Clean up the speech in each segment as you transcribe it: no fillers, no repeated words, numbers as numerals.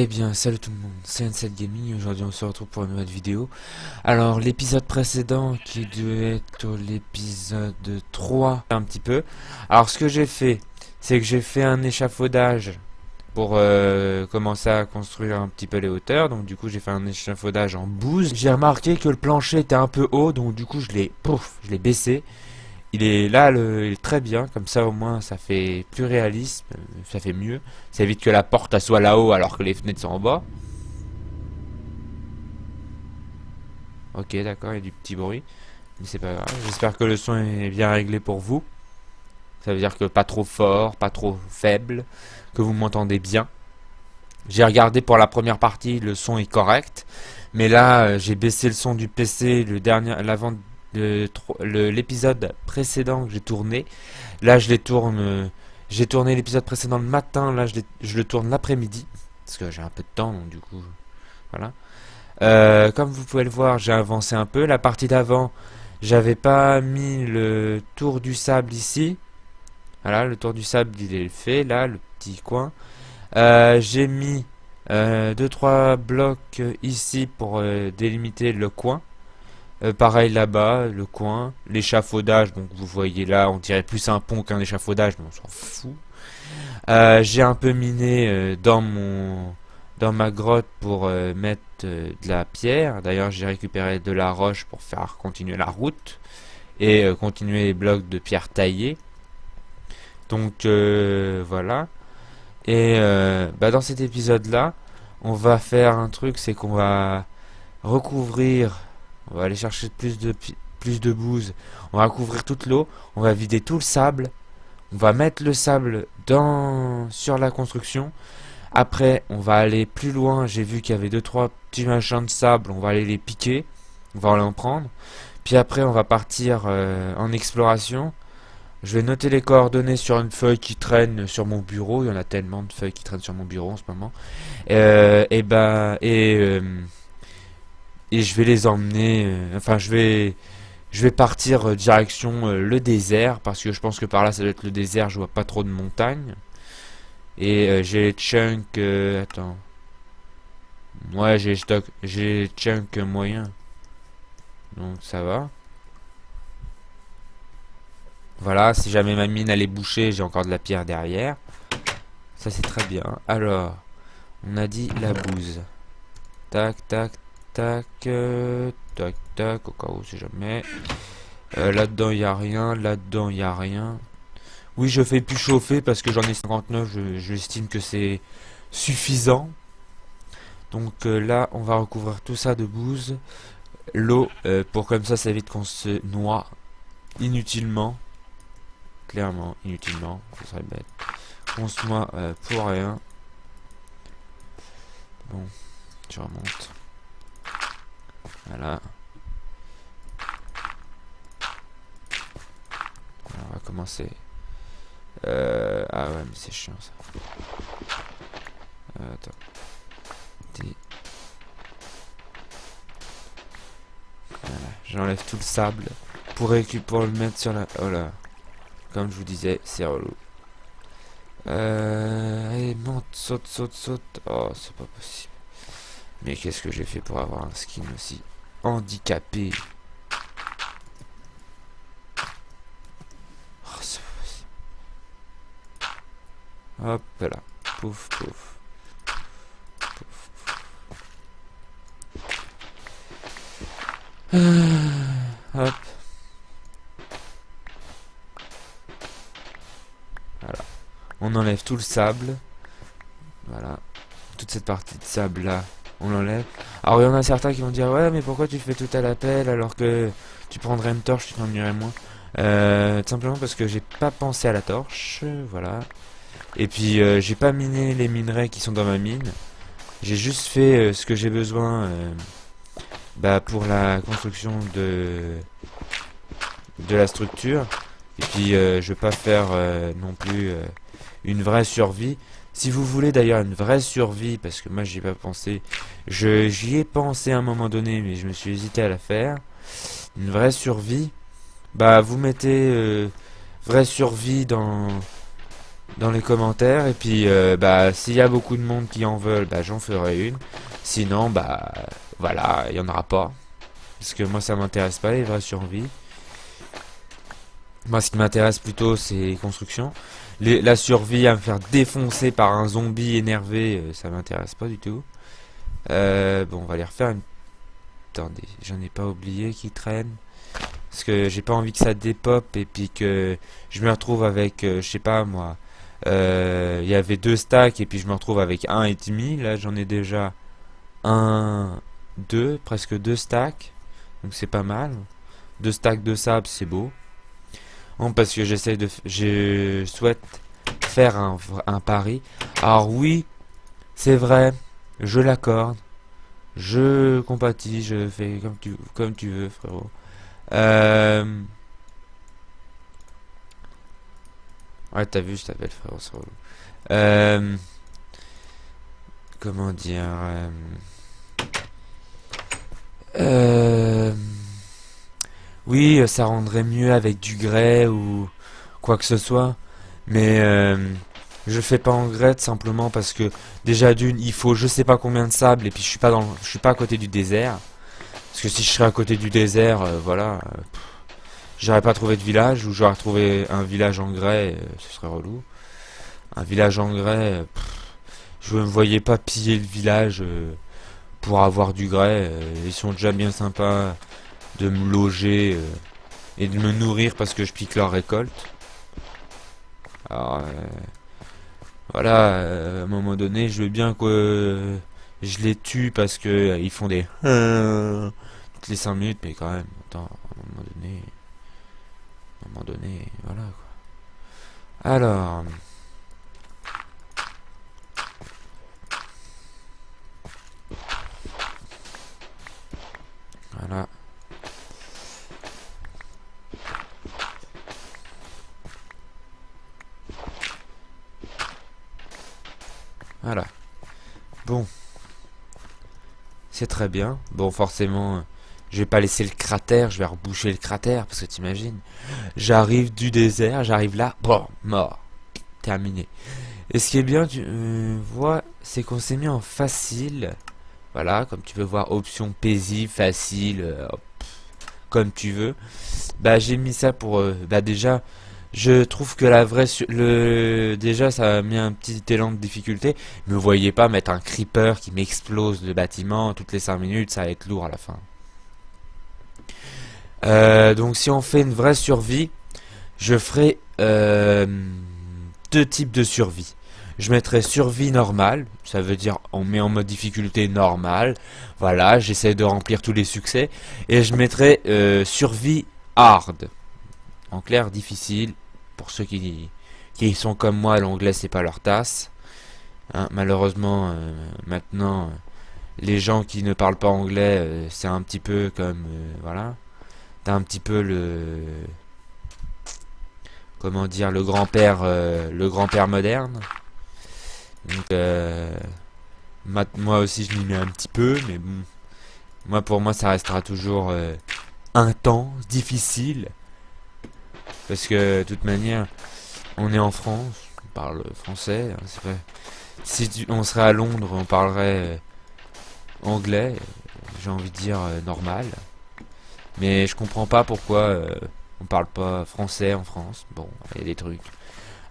Eh bien, salut tout le monde, c'est N7 Gaming. Aujourd'hui on se retrouve pour une nouvelle vidéo. Alors l'épisode précédent qui devait être l'épisode 3 un petit peu. Alors ce que j'ai fait, c'est que j'ai fait un échafaudage pour commencer à construire un petit peu les hauteurs. Donc du coup j'ai fait un échafaudage en bouse. J'ai remarqué que le plancher était un peu haut, donc du coup je l'ai baissé. Il est là, il est très bien, comme ça au moins ça fait plus réaliste, ça fait mieux. Ça évite que la porte elle soit là-haut alors que les fenêtres sont en bas. Ok, d'accord, il y a du petit bruit, mais c'est pas grave. J'espère que le son est bien réglé pour vous. Ça veut dire que pas trop fort, pas trop faible, que vous m'entendez bien. J'ai regardé pour la première partie, le son est correct, mais là j'ai baissé le son du PC, l'épisode précédent que j'ai tourné. Là je les tourne, j'ai tourné l'épisode précédent le matin, là je le tourne l'après-midi, parce que j'ai un peu de temps, donc du coup, voilà. Comme vous pouvez le voir, j'ai avancé un peu. La partie d'avant, j'avais pas mis le tour du sable ici. Voilà, le tour du sable il est fait, là, le petit coin. J'ai mis 2-3 blocs ici pour délimiter le coin. Pareil là-bas, le coin, l'échafaudage, donc vous voyez là, on dirait plus un pont qu'un échafaudage, mais on s'en fout. J'ai un peu miné dans ma grotte pour mettre de la pierre. D'ailleurs, j'ai récupéré de la roche pour faire continuer la route et continuer les blocs de pierre taillés. Donc voilà. Et dans cet épisode-là, on va faire un truc, c'est qu'on va recouvrir. On va aller chercher plus de bouse. On va couvrir toute l'eau. On va vider tout le sable. On va mettre le sable sur la construction. Après, on va aller plus loin. J'ai vu qu'il y avait 2-3 petits machins de sable. On va aller les piquer. On va aller en prendre. Puis après, on va partir en exploration. Je vais noter les coordonnées sur une feuille qui traîne sur mon bureau. Il y en a tellement de feuilles qui traînent sur mon bureau en ce moment. Et je vais les emmener. Je vais partir direction le désert parce que je pense que par là ça doit être le désert. Je vois pas trop de montagnes. Et j'ai les chunks. Attends. Ouais, j'ai les chunks moyens. Donc ça va. Voilà, si jamais ma mine elle est bouchée, j'ai encore de la pierre derrière. Ça c'est très bien. Alors, on a dit la bouse. Tac, tac, tac, tac, tac, au cas où, c'est jamais. Là-dedans, il n'y a rien. Là-dedans, il n'y a rien. Oui, je fais plus chauffer parce que j'en ai 59. J'estime que c'est suffisant. Donc là, on va recouvrir tout ça de bouse. L'eau, pour comme ça évite qu'on se noie inutilement. Clairement, inutilement. Ce serait bête. On se noie pour rien. Bon, je remonte. Voilà. Alors, on va commencer. Ah ouais, mais c'est chiant ça. Attends. Voilà. J'enlève tout le sable pour le mettre sur la. Oh là. Comme je vous disais, c'est relou. Allez, monte, saute, saute, saute. Oh, c'est pas possible. Mais qu'est-ce que j'ai fait pour avoir un skin aussi handicapé? Oh, c'est pas possible. Hop là. Pouf, pouf. Pouf, pouf. Hop. Voilà. On enlève tout le sable. Voilà. Toute cette partie de sable là, on l'enlève. Alors il y en a certains qui vont dire ouais mais pourquoi tu fais tout à la pelle alors que tu prendrais une torche, tu t'ennuierais moins. Tout simplement parce que j'ai pas pensé à la torche, voilà. Et puis j'ai pas miné les minerais qui sont dans ma mine. J'ai juste fait ce que j'ai besoin pour la construction de la structure. Et puis je vais pas faire non plus une vraie survie. Si vous voulez d'ailleurs une vraie survie, parce que moi j'y ai pas pensé, j'y ai pensé à un moment donné, mais je me suis hésité à la faire. Une vraie survie, bah vous mettez vraie survie dans les commentaires. Et puis, bah, s'il y a beaucoup de monde qui en veulent, bah, j'en ferai une. Sinon, bah, voilà, il y en aura pas. Parce que moi, ça m'intéresse pas, les vraies survies. Moi, ce qui m'intéresse plutôt, c'est les constructions. La survie à me faire défoncer par un zombie énervé, ça m'intéresse pas du tout. Bon, on va les refaire une... Attendez, j'en ai pas oublié qui traîne. Parce que j'ai pas envie que ça dépop et puis que je me retrouve avec, je sais pas moi, il y avait 2 stacks et puis je me retrouve avec 1,5. Là, j'en ai déjà un, 2, presque 2 stacks. Donc c'est pas mal. 2 stacks de sable, c'est beau. Non, parce que je souhaite faire un pari. Alors oui, c'est vrai, je l'accorde. Je compatis, je fais comme tu veux, frérot. Euh... Ouais, t'as vu, je t'appelle frérot, c'est relou. Euh... Comment dire euh... Oui, ça rendrait mieux avec du grès ou quoi que ce soit. Mais je fais pas en grès simplement parce que déjà d'une, il faut je sais pas combien de sable et puis je suis pas à côté du désert. Parce que si je serais à côté du désert, voilà, j'aurais pas trouvé de village ou j'aurais trouvé un village en grès, ce serait relou. Un village en grès, je me voyais pas piller le village pour avoir du grès. Ils sont déjà bien sympas de me loger et de me nourrir parce que je pique leur récolte. Alors voilà, à un moment donné, je veux bien que je les tue parce que ils font des toutes les 5 minutes, mais quand même, attends, à un moment donné, voilà quoi. Alors, voilà, voilà. Bon, c'est très bien. Bon, forcément, je vais pas laisser le cratère, je vais reboucher le cratère parce que t'imagines. J'arrive du désert, j'arrive là, bon, mort, terminé. Et ce qui est bien, tu vois, c'est qu'on s'est mis en facile. Voilà, comme tu veux voir, option paisible, facile, comme tu veux. Bah, j'ai mis ça pour, bah déjà, je trouve que la vraie, déjà, ça a mis un petit élan de difficulté. Me voyez pas mettre un creeper qui m'explose le bâtiment toutes les 5 minutes, ça va être lourd à la fin. Donc, si on fait une vraie survie, je ferai 2 types de survie. Je mettrai survie normale, ça veut dire on met en mode difficulté normale. Voilà, j'essaie de remplir tous les succès. Et je mettrai survie hard. En clair, difficile. Pour ceux qui sont comme moi, l'anglais c'est pas leur tasse. Hein, malheureusement, maintenant, les gens qui ne parlent pas anglais, c'est un petit peu comme... voilà. T'as un petit peu le... Comment dire, le grand-père moderne. Donc, moi aussi je m'y mets un petit peu, mais bon, pour moi ça restera toujours intense, difficile, parce que de toute manière, on est en France, on parle français, hein, c'est vrai. Si on serait à Londres, on parlerait anglais, j'ai envie de dire normal, mais je comprends pas pourquoi on parle pas français en France. Bon, il y a des trucs.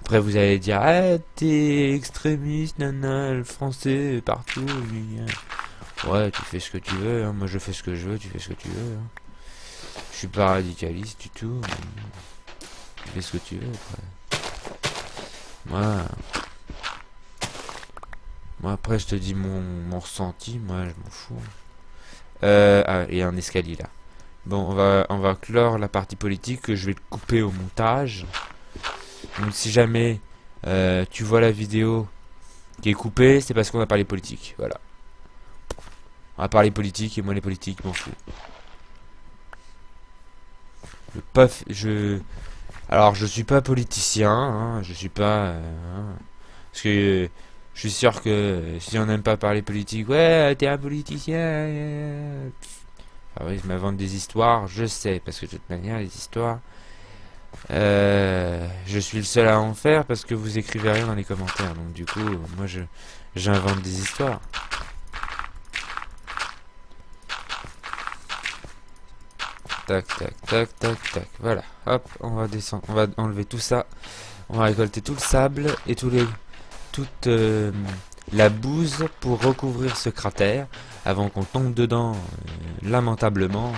Après, vous allez dire, ah, t'es extrémiste, nana, le français partout. Ouais, tu fais ce que tu veux, hein. Moi je fais ce que je veux, tu fais ce que tu veux. Hein. Je suis pas radicaliste du tout. Tu fais ce que tu veux, après. Moi, après, je te dis mon ressenti, moi, je m'en fous. Ah, il y a un escalier là. Bon, on va clore la partie politique que je vais couper au montage. Donc si jamais tu vois la vidéo qui est coupée, c'est parce qu'on a parlé politique. Voilà. On va parler politique et moi les politiques, m'en fous. Alors je suis pas politicien, hein, je suis pas... hein, parce que je suis sûr que si on n'aime pas parler politique, ouais, t'es un politicien. Ah oui, je m'invente des histoires, je sais, parce que de toute manière, les histoires, Je suis le seul à en faire parce que vous écrivez rien dans les commentaires. Donc du coup, moi j'invente des histoires. Tac, tac, tac, tac, tac. Voilà. Hop, on va descendre, on va enlever tout ça. On va récolter tout le sable et toute la bouse pour recouvrir ce cratère avant qu'on tombe dedans lamentablement.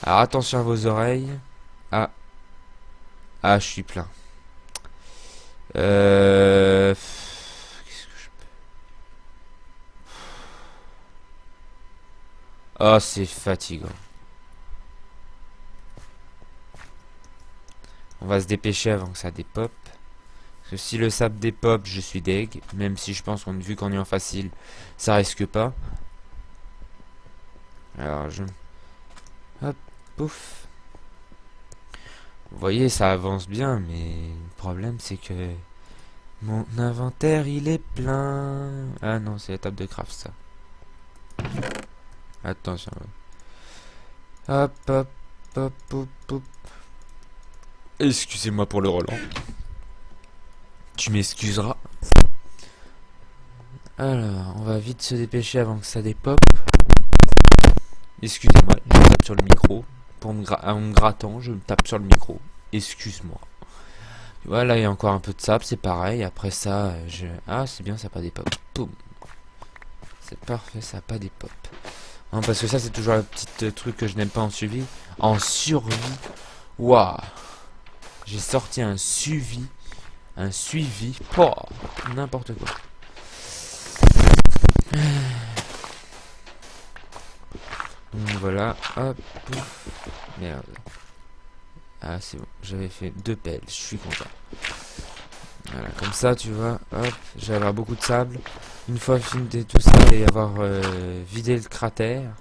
Alors attention à vos oreilles. Ah, je suis plein. Qu'est-ce que je peux... Oh, c'est fatigant. On va se dépêcher avant que ça dépop. Parce que si le sable dépop, je suis deg. Même si je pense qu'on vu qu'on est en facile, ça risque pas. Alors je... Hop, pouf. Vous voyez, ça avance bien, mais le problème c'est que mon inventaire il est plein. Ah non, c'est la table de craft ça. Attention. Hop, hop, hop, hop, hop. Excusez-moi pour le Roland. Tu m'excuseras. Alors, on va vite se dépêcher avant que ça dépop. Excusez-moi, je me tape sur le micro. En me grattant, je me tape sur le micro. Excuse-moi. Voilà, il y a encore un peu de sable, c'est pareil. Après ça, Ah, c'est bien, ça n'a pas des pop. Boum. C'est parfait, ça n'a pas des pop. Non, parce que ça, c'est toujours le petit truc que je n'aime pas en suivi. En survie. Waouh. J'ai sorti un suivi. Un suivi. Oh, n'importe quoi. Donc voilà. Hop. Pouf. Merde. Ah, c'est bon. J'avais fait 2 pelles. Je suis content. Voilà, comme ça, tu vois. Hop. J'ai avoir beaucoup de sable. Une fois fini tout ça et avoir vidé le cratère.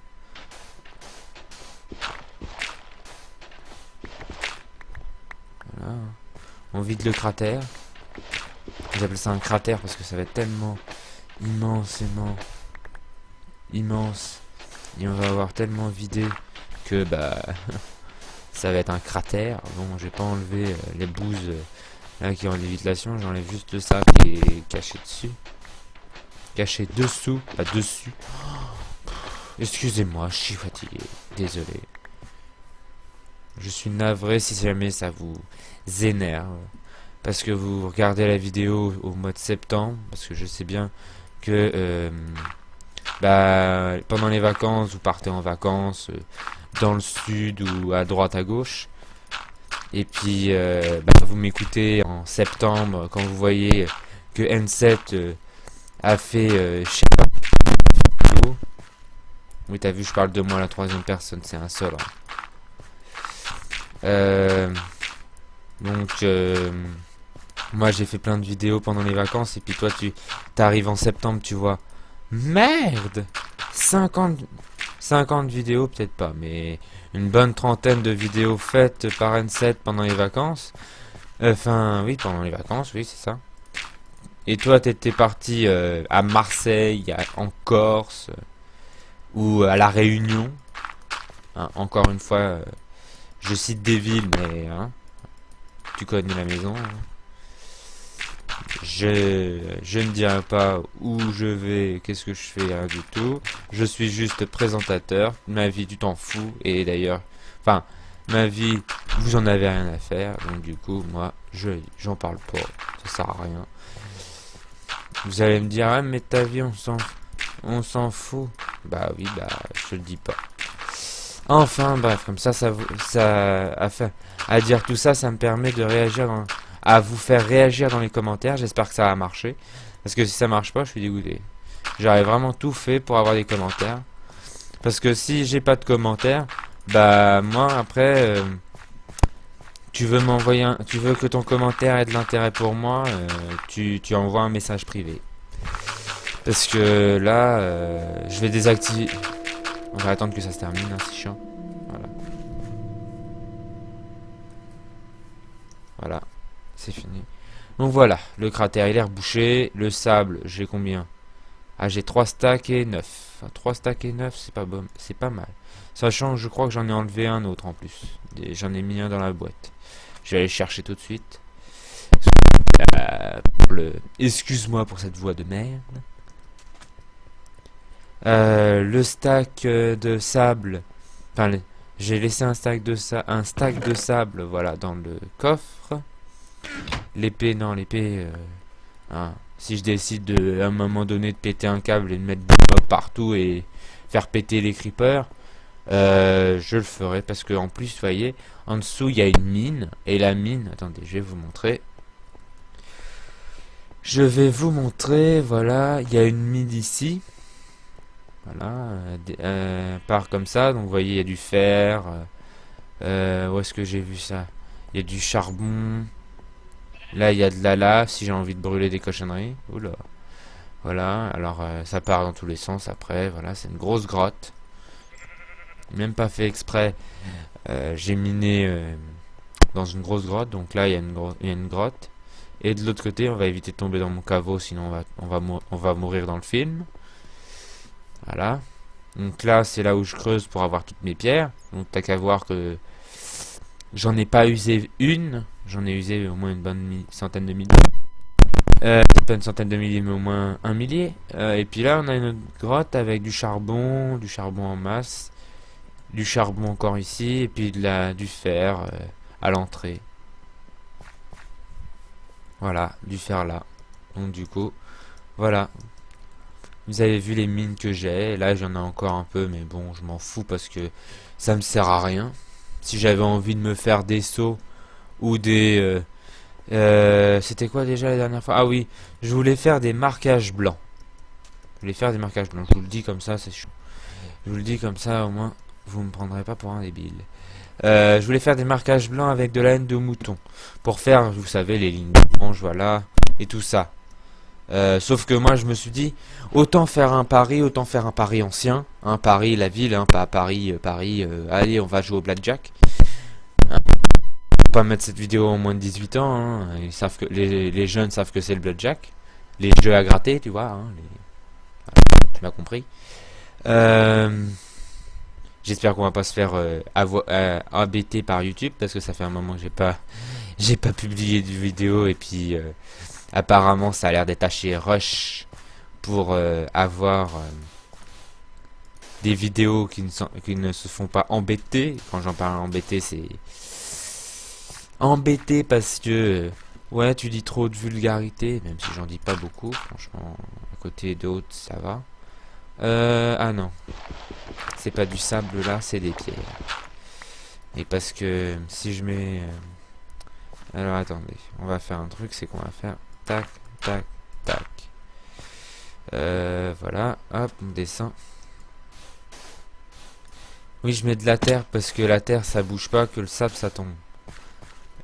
Voilà. On vide le cratère. J'appelle ça un cratère parce que ça va être tellement immensément immense. Et on va avoir tellement vidé que bah ça va être un cratère. Bon, j'ai pas enlevé les bouses là qui ont lévitation, j'enlève juste le sable qui est caché dessus. Caché dessous, pas dessus. Excusez-moi, je suis fatigué. Désolé. Je suis navré si jamais ça vous énerve. Parce que vous regardez la vidéo au mois de septembre. Parce que je sais bien que bah, pendant les vacances, vous partez en vacances dans le sud ou à droite à gauche. Et puis bah, vous m'écoutez en septembre quand vous voyez que N7 a fait chez moi. Oui, t'as vu, je parle de moi à la 3e personne, c'est un seul. Hein. Donc, moi j'ai fait plein de vidéos pendant les vacances et puis toi tu t'arrives en septembre, tu vois. Merde 50 vidéos, peut-être pas, mais une bonne trentaine de vidéos faites par N7 pendant les vacances. Enfin, oui, pendant les vacances, oui, c'est ça. Et toi, t'étais parti à Marseille, en Corse, ou à La Réunion. Hein, encore une fois, je cite des villes, mais hein, tu connais la maison. Je ne dirai pas où je vais, qu'est-ce que je fais, rien du tout. Je suis juste présentateur. Ma vie, tu t'en fous. Et d'ailleurs, enfin, ma vie, vous en avez rien à faire. Donc du coup, moi, j'en parle pas. Ça sert à rien. Vous allez me dire, ah, mais ta vie, on s'en fout. Bah oui, bah, je le dis pas. Enfin, bref, comme ça à dire tout ça, ça me permet de réagir à vous faire réagir dans les commentaires. J'espère que ça va marcher. Parce que si ça marche pas, je suis dégoûté. J'aurais vraiment tout fait pour avoir des commentaires. Parce que si j'ai pas de commentaires, bah moi après, tu veux que ton commentaire ait de l'intérêt pour moi, tu envoies un message privé. Parce que là, je vais désactiver. On va attendre que ça se termine, hein, c'est chiant. Voilà. Voilà, c'est fini. Donc voilà, le cratère il est rebouché. Le sable, j'ai combien? Ah, j'ai 3 stacks et 9. Enfin, 3 stacks et 9, c'est pas bon, c'est pas mal. Sachant que je crois que j'en ai enlevé un autre en plus. J'en ai mis un dans la boîte. Je vais aller chercher tout de suite. Excuse-moi pour cette voix de merde. Le stack de sable. Enfin, j'ai laissé un stack de sable, voilà, dans le coffre. L'épée, non, l'épée. Hein, si je décide à un moment donné de péter un câble et de mettre des mobs partout et faire péter les creepers, je le ferai parce que en plus, vous voyez, en dessous il y a une mine et la mine. Attendez, je vais vous montrer. Je vais vous montrer. Voilà, il y a une mine ici. Voilà, part comme ça. Donc vous voyez, il y a du fer. Où est-ce que j'ai vu ça? Il y a du charbon. Là, il y a de la lave si j'ai envie de brûler des cochonneries. Oula. Voilà, alors ça part dans tous les sens après. Voilà, c'est une grosse grotte. Même pas fait exprès. J'ai miné dans une grosse grotte. Donc là, il y a une grotte. Et de l'autre côté, on va éviter de tomber dans mon caveau, sinon on va mourir dans le film. Voilà. Donc là, c'est là où je creuse pour avoir toutes mes pierres. Donc t'as qu'à voir que j'en ai pas usé une. J'en ai usé au moins une bonne centaine de milliers. Pas une centaine de milliers, mais au moins un millier. Et puis là, on a une autre grotte avec du charbon en masse. Du charbon encore ici. Et puis du fer à l'entrée. Voilà, du fer là. Donc du coup, voilà. Vous avez vu les mines que j'ai. Là, j'en ai encore un peu, mais bon, je m'en fous parce que ça me sert à rien. Si j'avais envie de me faire des sauts ou des... c'était quoi déjà la dernière fois? Ah oui, je voulais faire des marquages blancs. Je voulais faire des marquages blancs. Je vous le dis comme ça, c'est chaud. Je vous le dis comme ça, au moins, vous me prendrez pas pour un débile. Je voulais faire des marquages blancs avec de la laine de mouton. Pour faire, vous savez, les lignes blanches, voilà, et tout ça. Sauf que moi, je me suis dit, autant faire un pari ancien. Un Paris, la ville, hein, pas Paris, allez, on va jouer au blackjack. Hein, faut pas mettre cette vidéo en moins de 18 ans. Hein. Ils savent que, les jeunes savent que c'est le blackjack. Les jeux à gratter, tu vois. Hein, tu m'as compris. J'espère qu'on va pas se faire embêter par YouTube parce que ça fait un moment que j'ai pas publié de vidéo et puis apparemment ça a l'air d'être assez rush pour avoir des vidéos qui ne se font pas embêter. Quand j'en parle embêter, c'est embêter parce que ouais, tu dis trop de vulgarité, même si j'en dis pas beaucoup. Franchement, à côté d'autres, ça va. Ah non. C'est pas du sable là, c'est des pierres. Et parce que si je mets... alors attendez, on va faire un truc, c'est qu'on va faire tac, tac, tac. Voilà, hop, on descend. Oui, je mets de la terre parce que la terre ça bouge pas, que le sable ça tombe.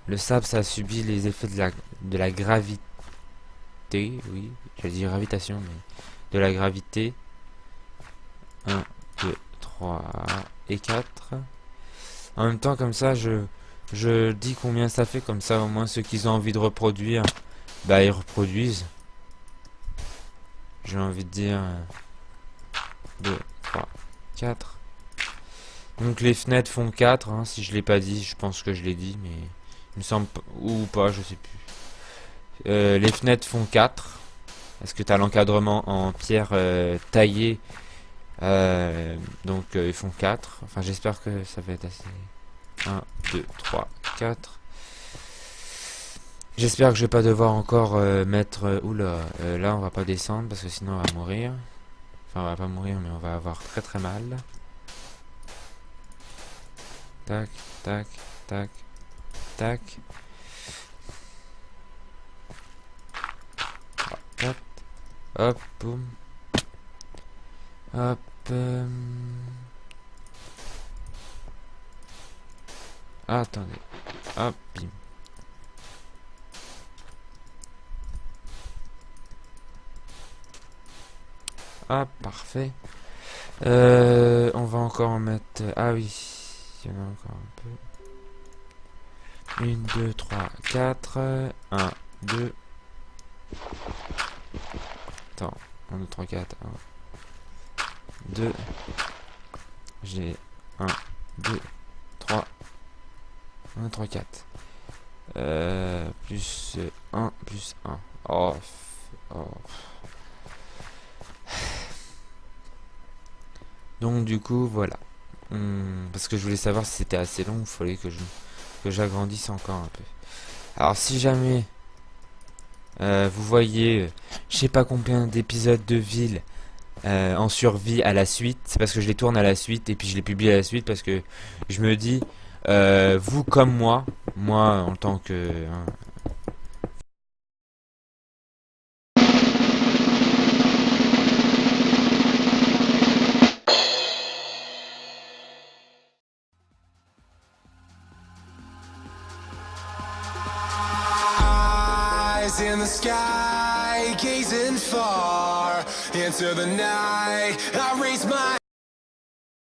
Le sable ça subit les effets de la gravité. Oui, j'allais dire gravitation, mais de la gravité. 1, 2, 3 et 4. En même temps, comme ça, je dis combien ça fait, comme ça, au moins ceux qui ont envie de reproduire, bah ils reproduisent. J'ai envie de dire 2, 3, 4. Donc les fenêtres font 4, hein, si je l'ai pas dit, je pense que je l'ai dit, mais il me semble, ou pas, je sais plus. Les fenêtres font 4. Est-ce que tu as l'encadrement en pierre taillée? Donc ils font 4. Enfin j'espère que ça va être assez. 1, 2, 3, 4. J'espère que je vais pas devoir encore mettre... oula, là on va pas descendre parce que sinon on va mourir. Enfin on va pas mourir mais on va avoir très très mal. Tac, tac, tac, tac. Hop, hop, boum. Hop. Attendez. Hop, bim. Ah, parfait. On va encore en mettre... ah oui, il y en a encore un peu. 1, 2, 3, 4. 1, 2. Attends. 1, 2, 3, 4. 2. J'ai 1, 2, 3. 1, 2, 3, 4. Plus 1, plus 1. Oh. Oh. Donc du coup, voilà. Parce que je voulais savoir si c'était assez long, il fallait que j'agrandisse encore un peu. Alors si jamais vous voyez, je sais pas combien d'épisodes de ville en survie à la suite, c'est parce que je les tourne à la suite et puis je les publie à la suite parce que je me dis, vous comme moi en tant que Eyes in the sky, gazing far into the night. I raise my